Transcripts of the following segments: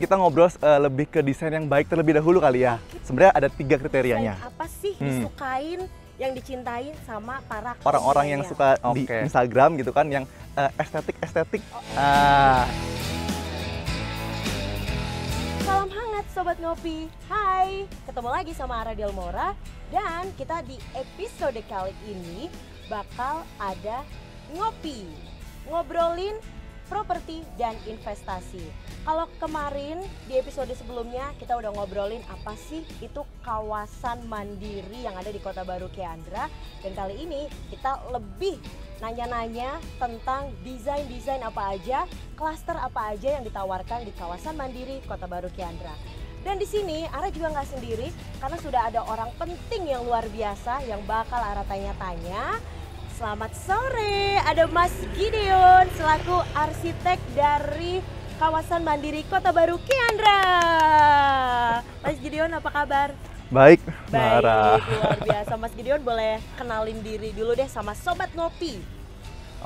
kita ngobrol lebih ke desain yang baik terlebih dahulu kali ya. Sebenarnya ada 3 kriterianya. Apa sih disukain, yang dicintain sama para Orang-orang yang suka di Instagram gitu kan, yang estetik. Salam hangat Sobat Ngopi. Hai, ketemu lagi sama Ara Delmora. Dan kita di episode kali ini bakal ada ngopi, ngobrolin properti dan investasi. Kalau kemarin di episode sebelumnya kita udah ngobrolin apa sih itu kawasan mandiri yang ada di Kota Baru Kiandra. Dan kali ini kita lebih nanya-nanya tentang desain-desain apa aja, klaster apa aja yang ditawarkan di kawasan mandiri Kota Baru Kiandra. Dan di sini Ara juga nggak sendiri karena sudah ada orang penting yang luar biasa yang bakal Ara tanya-tanya. Selamat sore, ada Mas Gideon selaku arsitek dari kawasan mandiri Kota Baru Kiandra. Mas Gideon apa kabar? Baik, Baik, Ara. luar biasa. Mas Gideon boleh kenalin diri dulu deh sama Sobat Ngopi.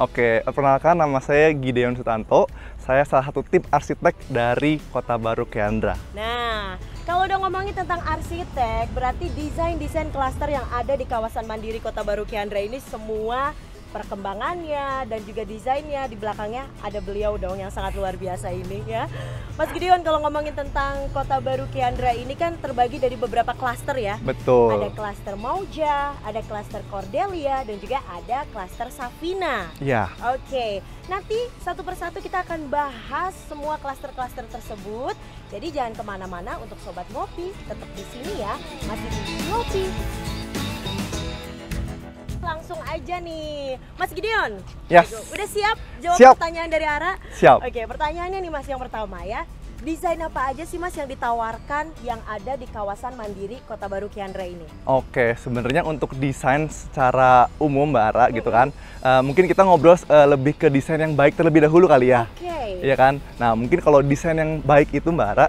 Oke, perkenalkan nama saya Gideon Sutanto. Saya salah satu tim arsitek dari Kota Baru Kiandra. Nah, kalau udah ngomongin tentang arsitek, berarti desain-desain klaster yang ada di kawasan mandiri Kota Baru Kiandra ini semua perkembangannya dan juga desainnya di belakangnya ada beliau dong yang sangat luar biasa ini ya. Mas Gideon, kalau ngomongin tentang Kota Baru Kiandra ini kan terbagi dari beberapa klaster ya. Betul. Ada klaster Mauja, ada klaster Cordelia dan juga ada klaster Safina. Ya. Oke, nanti satu persatu kita akan bahas semua klaster-klaster tersebut. Jadi jangan kemana-mana untuk Sobat Ngopi, tetap di sini ya, masih di Ngopi. Langsung aja nih, Mas Gideon. Yes. Udah siap jawab Siap. pertanyaan dari Ara? Siap. Oke, pertanyaannya nih Mas yang pertama ya. Desain apa aja sih Mas yang ditawarkan yang ada di kawasan mandiri Kota Baru Kiandra ini? Oke, sebenarnya untuk desain secara umum Mbak Ara gitu kan, mungkin kita ngobrol lebih ke desain yang baik terlebih dahulu kali ya. Oke. Iya kan? Nah, mungkin kalau desain yang baik itu Mbak Ara,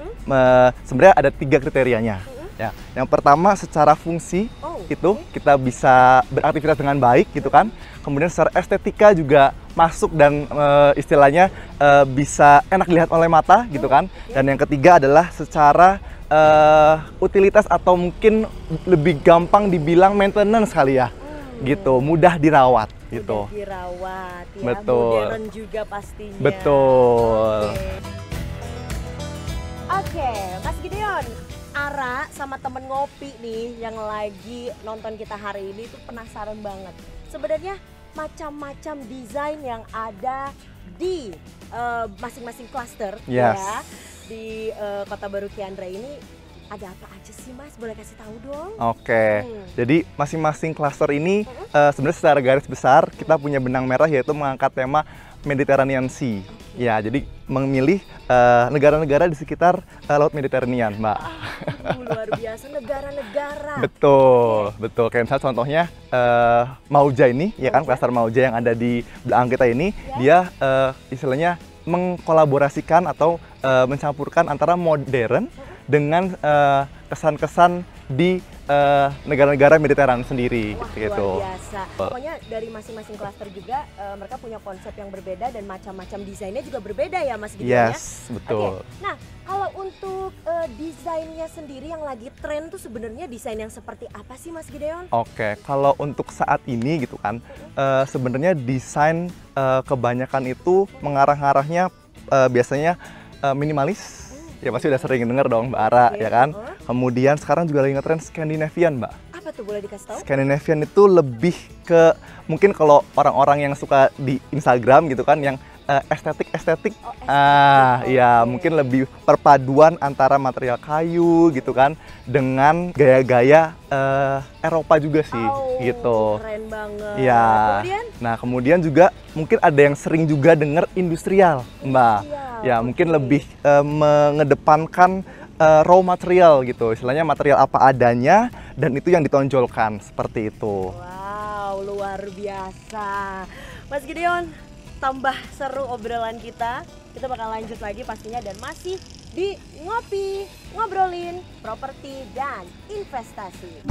sebenarnya ada 3 kriterianya. Ya, yang pertama secara fungsi itu kita bisa beraktivitas dengan baik gitu kan. Kemudian secara estetika juga masuk dan istilahnya bisa enak dilihat oleh mata gitu kan. Dan yang ketiga adalah secara utilitas atau mungkin lebih gampang dibilang maintenance kali ya. Gitu, mudah dirawat gitu. Mudah dirawat ya, Betul. modern juga pastinya. Betul. Oke, Mas Gideon, Ara sama temen ngopi nih yang lagi nonton kita hari ini tuh penasaran banget. Sebenarnya macam-macam desain yang ada di masing-masing klaster Yes. ya di Kota Baru Kiandra ini ada apa aja sih Mas? Boleh kasih tahu dong? Oke, jadi masing-masing klaster ini sebenarnya secara garis besar kita punya benang merah yaitu mengangkat tema Mediterranean Sea. Ya, jadi memilih negara-negara di sekitar Laut Mediterranean, Mbak. Luar biasa, negara-negara. Betul, betul. Kayak misalnya contohnya Mauja ini, ya kan, klaster Mauja yang ada di belakang kita ini, dia istilahnya mengkolaborasikan atau mencampurkan antara modern dengan kesan-kesan di negara-negara Mediterranean sendiri. Wah, gitu. luar biasa. Pokoknya dari masing-masing klaster juga mereka punya konsep yang berbeda dan macam-macam desainnya juga berbeda ya Mas Gideon ya? Yes, betul. Oke. Nah, kalau untuk desainnya sendiri yang lagi tren tuh sebenarnya desain yang seperti apa sih Mas Gideon? Oke, kalau untuk saat ini gitu kan, sebenarnya desain kebanyakan itu mengarah-arahnya biasanya minimalis. Ya pasti udah sering denger dong Mbak Ara, ya kan? Kemudian sekarang juga lagi ngetren Scandinavian, Mbak. Apa tuh, boleh dikasih tahu? Scandinavian itu lebih ke, mungkin kalau orang-orang yang suka di Instagram gitu kan, yang estetik. Ya mungkin lebih perpaduan antara material kayu gitu kan dengan gaya-gaya Eropa juga sih, gitu. Keren banget. Ya. Kemudian? Nah, kemudian juga mungkin ada yang sering juga denger industrial, Mbak. Ya, mungkin lebih mengedepankan raw material gitu, istilahnya material apa adanya dan itu yang ditonjolkan seperti itu. Wow, luar biasa. Mas Gideon, tambah seru obrolan kita. Kita bakal lanjut lagi pastinya dan masih di Ngopi, ngobrolin properti dan investasi.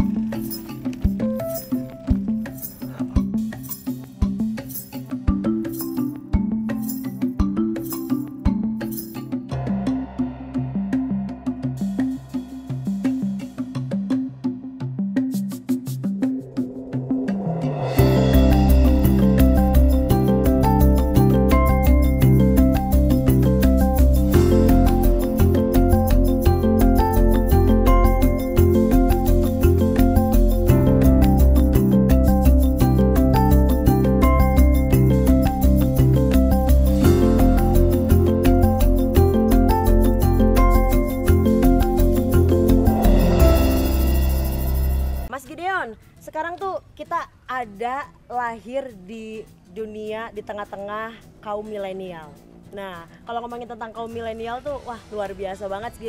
lahir di dunia di tengah-tengah kaum milenial. Nah, kalau ngomongin tentang kaum milenial tuh, wah luar biasa banget sih.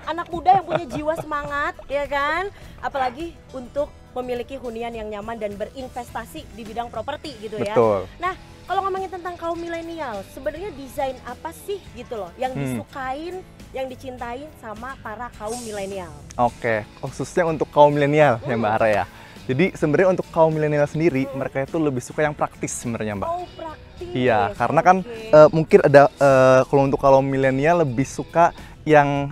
Anak muda yang punya jiwa semangat, ya kan? Apalagi untuk memiliki hunian yang nyaman dan berinvestasi di bidang properti gitu ya. Betul. Nah, kalau ngomongin tentang kaum milenial, sebenarnya desain apa sih gitu loh yang disukain, yang dicintain sama para kaum milenial? Oke, khususnya untuk kaum milenial ya Mbak Ara ya. Jadi sebenarnya untuk kaum milenial sendiri, mereka itu lebih suka yang praktis sebenarnya Mbak. Oh, praktis. Iya, karena kan mungkin ada kalau untuk kaum milenial lebih suka yang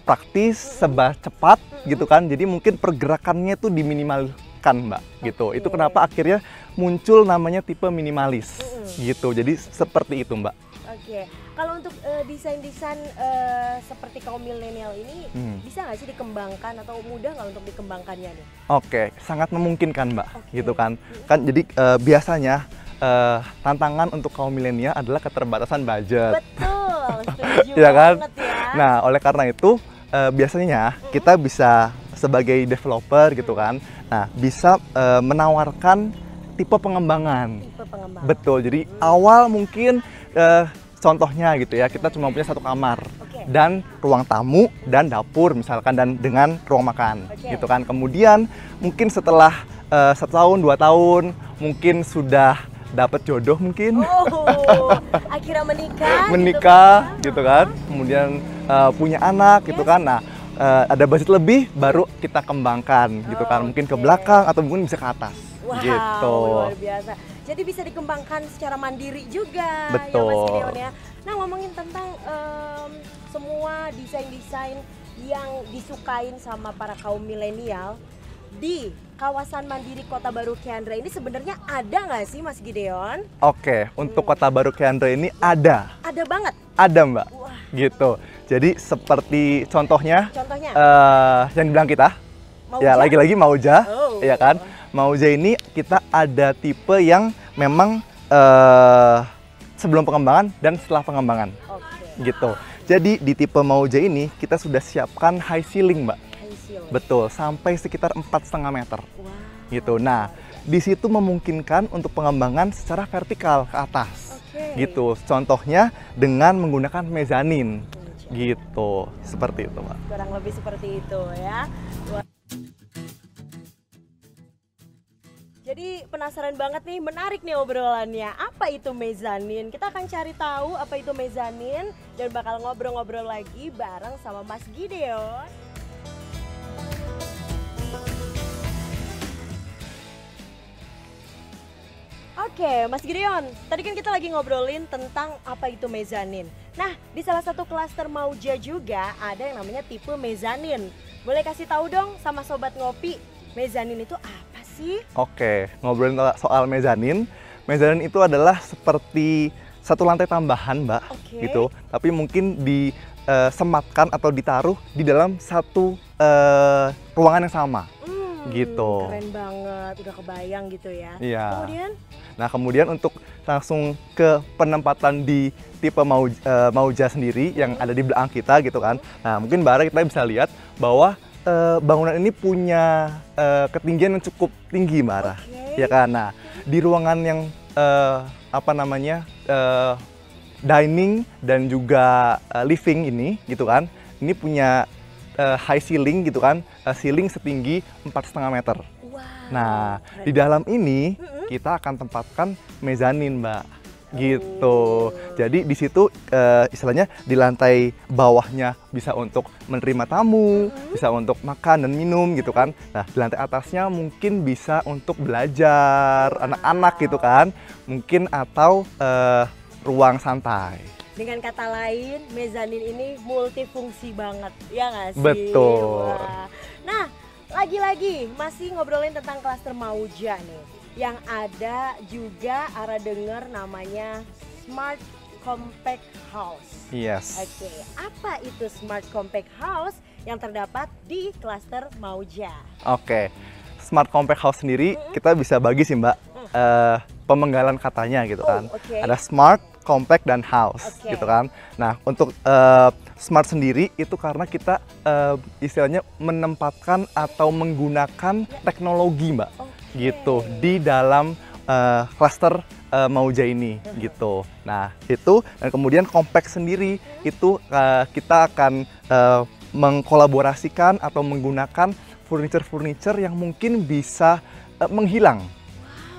praktis, serba cepat gitu kan. Jadi mungkin pergerakannya tuh diminimalkan Mbak gitu. Itu kenapa akhirnya muncul namanya tipe minimalis gitu. Jadi seperti itu Mbak. Oke, kalau untuk desain-desain seperti kaum milenial ini bisa nggak sih dikembangkan atau mudah nggak untuk dikembangkannya nih? Oke, sangat memungkinkan Mbak, gitu kan. Kan jadi biasanya tantangan untuk kaum milenial adalah keterbatasan budget. Betul, setuju ya kan? banget ya. Nah, oleh karena itu biasanya kita bisa sebagai developer gitu kan, nah bisa menawarkan tipe pengembangan. Tipe pengembangan. Betul, jadi awal mungkin contohnya gitu ya, kita cuma punya satu kamar dan ruang tamu dan dapur misalkan dan dengan ruang makan gitu kan. Kemudian mungkin setelah 1 tahun 2 tahun mungkin sudah dapat jodoh mungkin. Oh, akhirnya menikah gitu kan. Kemudian punya anak gitu kan. Nah, ada budget lebih baru kita kembangkan gitu kan. Mungkin ke belakang atau mungkin bisa ke atas. Wow, gitu. Luar biasa. Jadi bisa dikembangkan secara mandiri juga. Betul. Ya Mas Gideon ya. Nah, ngomongin tentang semua desain-desain yang disukain sama para kaum milenial di kawasan mandiri Kota Baru Kiandra ini sebenarnya ada nggak sih Mas Gideon? Oke, untuk Kota Baru Kiandra ini ada. Ada banget? Ada Mbak. Wah. Gitu. Jadi seperti contohnya yang dibilang kita, Mauja? ya lagi-lagi Mauja, Oh. ya kan? Mauja ini kita ada tipe yang memang sebelum pengembangan dan setelah pengembangan, gitu. Jadi di tipe Mauja ini kita sudah siapkan high ceiling, Mbak. High ceiling. Betul, sampai sekitar 4,5 meter, wow. gitu. Nah, di situ memungkinkan untuk pengembangan secara vertikal ke atas, gitu. Contohnya dengan menggunakan mezanin, gitu. Seperti itu, Mbak. Kurang lebih seperti itu ya. Jadi penasaran banget nih, menarik nih obrolannya. Apa itu mezanin? Kita akan cari tahu apa itu mezanin dan bakal ngobrol-ngobrol lagi bareng sama Mas Gideon. Oke, Mas Gideon, tadi kan kita lagi ngobrolin tentang apa itu mezanin. Nah, di salah satu klaster Mauja juga ada yang namanya tipe mezanin. Boleh kasih tahu dong sama Sobat Ngopi, mezanin itu apa sih? Oke, ngobrolin soal mezanin. Mezanin itu adalah seperti satu lantai tambahan, Mbak, gitu. Tapi mungkin disematkan atau ditaruh di dalam satu ruangan yang sama, gitu. Keren banget, udah kebayang gitu ya. Iya. Kemudian untuk langsung ke penempatan di tipe Mauja sendiri yang ada di belakang kita, gitu kan. Nah, mungkin Mbak Ara kita bisa lihat bahwa bangunan ini punya ketinggian yang cukup tinggi, Mbak Ara, ya kan. Nah, di ruangan yang dining dan juga living ini, gitu kan, ini punya high ceiling, gitu kan, ceiling setinggi 4,5 meter. Wow. Nah, di dalam ini kita akan tempatkan mezanin, Mbak. Gitu. Jadi di situ istilahnya di lantai bawahnya bisa untuk menerima tamu, bisa untuk makan dan minum gitu kan. Nah, di lantai atasnya mungkin bisa untuk belajar anak-anak gitu kan. Mungkin atau ruang santai. Dengan kata lain, mezanin ini multifungsi banget, ya nggak sih? Betul. Wah. Nah, lagi-lagi masih ngobrolin tentang klaster Mauja nih. Yang ada juga Ara dengar namanya Smart Compact House. Yes. Oke, apa itu Smart Compact House yang terdapat di klaster Mauja? Oke, Smart Compact House sendiri kita bisa bagi sih Mbak, pemenggalan katanya gitu kan. Ada Smart, Compact, dan House gitu kan. Nah, untuk Smart sendiri itu karena kita istilahnya menempatkan atau menggunakan teknologi, Mbak. gitu di dalam klaster Mauja ini gitu. Nah itu, dan kemudian kompleks sendiri itu kita akan mengkolaborasikan atau menggunakan furniture yang mungkin bisa menghilang.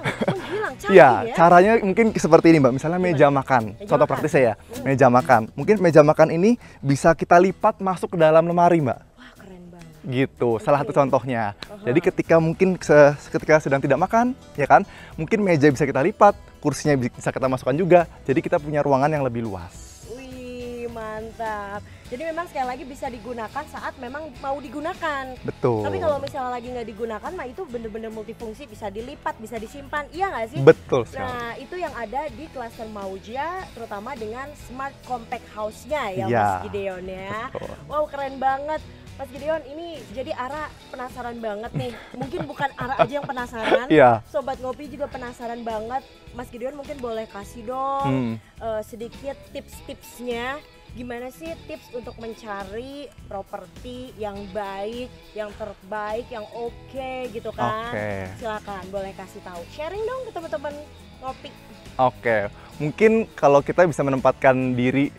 Menghilang, canggih Iya, ya? caranya mungkin seperti ini Mbak, misalnya meja makan. Contoh praktisnya ya, meja makan. Mungkin meja makan ini bisa kita lipat masuk ke dalam lemari Mbak. Wah, keren banget. Gitu, salah satu contohnya. Jadi ketika mungkin ketika sedang tidak makan, ya kan, mungkin meja bisa kita lipat, kursinya bisa kita masukkan juga. Jadi kita punya ruangan yang lebih luas. Wih, mantap. Jadi memang sekali lagi bisa digunakan saat memang mau digunakan. Betul. Tapi kalau misalnya lagi nggak digunakan, mah itu bener-bener multifungsi, bisa dilipat, bisa disimpan, iya nggak sih? Betul sekali. Nah, itu yang ada di klaster Mauja, terutama dengan Smart Compact House-nya ya, Iya, Mas Gideon ya. betul. Wow, keren banget. Mas Gideon, ini jadi Ara penasaran banget nih. Mungkin bukan Ara aja yang penasaran, Iya. Sobat Ngopi juga penasaran banget. Mas Gideon mungkin boleh kasih dong sedikit tips-tipsnya. Gimana sih tips untuk mencari properti yang baik, yang terbaik, yang oke gitu kan? Oke. Silakan, boleh kasih tahu. Sharing dong ke teman-teman Ngopi. Oke, mungkin kalau kita bisa menempatkan diri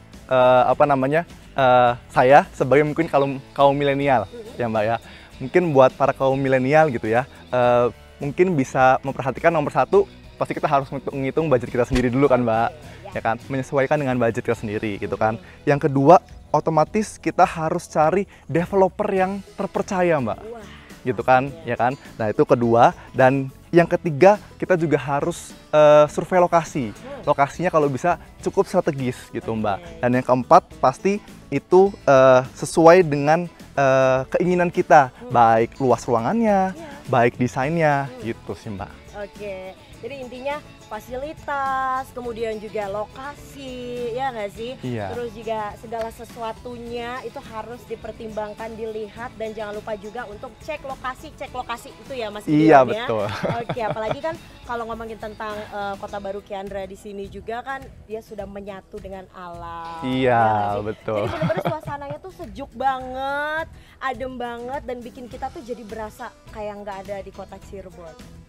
saya sebagai mungkin kaum milenial ya Mbak ya. Mungkin buat para kaum milenial gitu ya, mungkin bisa memperhatikan nomor satu, pasti kita harus menghitung budget kita sendiri dulu kan Mbak, ya kan, menyesuaikan dengan budget kita sendiri gitu kan. Yang kedua, otomatis kita harus cari developer yang terpercaya Mbak, gitu kan, ya kan. Nah itu kedua, dan yang ketiga kita juga harus survei lokasi. Lokasinya kalau bisa cukup strategis gitu Mbak. Dan yang keempat pasti itu sesuai dengan keinginan kita, baik luas ruangannya, baik desainnya, gitu sih Mbak. Oke, jadi intinya fasilitas, kemudian juga lokasi, ya nggak sih? Iya. Terus juga segala sesuatunya itu harus dipertimbangkan, dilihat, dan jangan lupa juga untuk cek lokasi itu ya Mas Gideon Iya, ya. betul. Oke, apalagi kan kalau ngomongin tentang Kota Baru Kiandra di sini juga kan dia sudah menyatu dengan alam. Iya, ya nggak sih? betul. Jadi benar-benar suasananya tuh sejuk banget, adem banget, dan bikin kita tuh jadi berasa kayak nggak ada di kota Cirebon.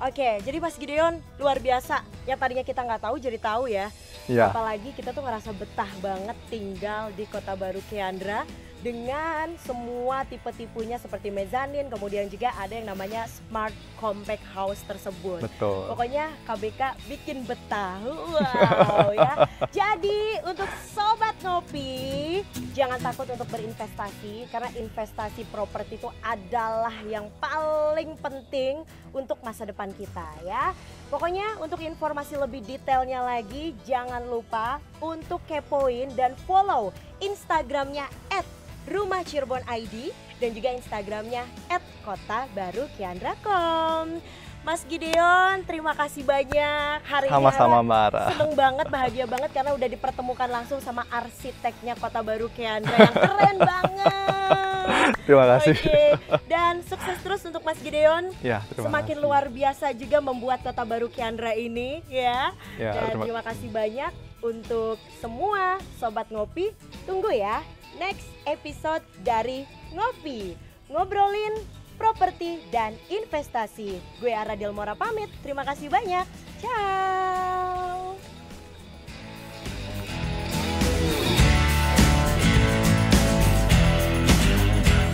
Oke, jadi Mas Gideon luar biasa. Yang tadinya kita nggak tahu jadi tahu ya. Iya. Apalagi kita tuh ngerasa betah banget tinggal di Kota Baru Kiandra dengan semua tipe-tipenya seperti mezanin, kemudian juga ada yang namanya Smart Compact House tersebut. Betul. Pokoknya KBK bikin betah. Wow ya. Jadi untuk Sobat Ngopi, jangan takut untuk berinvestasi, karena investasi properti itu adalah yang paling penting untuk masa depan kita ya. Pokoknya untuk informasi lebih detailnya lagi, jangan lupa untuk kepoin dan follow Instagramnya @rumahcirebon_id dan juga Instagramnya @kotabarukiandra.com. Mas Gideon, terima kasih banyak. Hari ini Sama-sama Mbak Ara. seneng banget, bahagia banget karena udah dipertemukan langsung sama arsiteknya Kota Baru Kiandra yang keren banget. Terima kasih. Oke, dan sukses terus untuk Mas Gideon. Ya, terima Semakin kasih. luar biasa juga membuat Kota Baru Kiandra ini ya. Ya, Dan terima kasih banyak untuk semua Sobat Ngopi. Tunggu ya next episode dari Ngopi, ngobrolin properti dan investasi. Gue Ara Delmora pamit. Terima kasih banyak. Ciao.